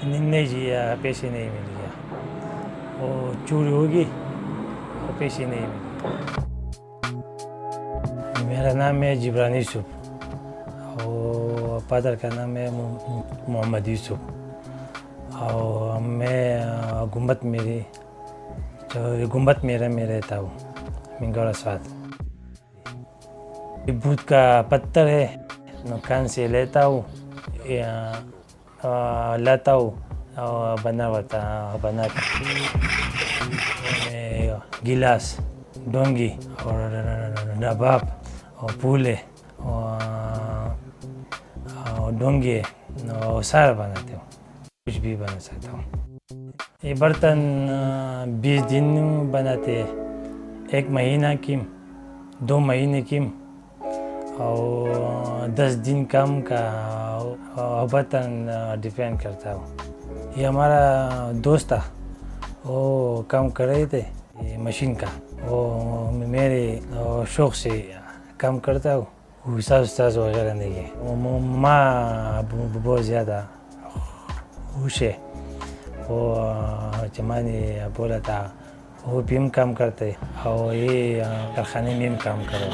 نیند نہیں جیا، پیسے نہیں مل گیا، وہ چوری ہوگی اور پیسے نہیں مل گئے۔ میرا نام ہے جبران یوسف اور فادر کا نام ہے محمد یوسف، اور میں گنبت میں رہتا ہوں، منگوڑا سوات۔ بدھ کا پتھر ہے، کان سے لیتا ہوں، لاتا ہوں اور بنا کے گلاس، ڈونگی اور رباب اور پھولے اور ڈونگی اور سارا بناتے ہوں، کچھ بھی بنا سکتا ہوں۔ یہ برتن 20 دن بناتے ہیں، 1 مہینہ کی، 2 مہینے کی اور 10 دن کام کا برتن ڈیپینڈ کرتا ہوں۔ یہ ہمارا دوست تھا، وہ کام کر رہے تھے مشین کا، وہ میرے شوق سے کام کرتا ہوں، حساس وغیرہ نہیں ہے۔ ماں بہت زیادہ خوش ہے، وہ چمانی بولا تھا وہ بھی کام کرتے اور یہ کارخانے میں کام کرو۔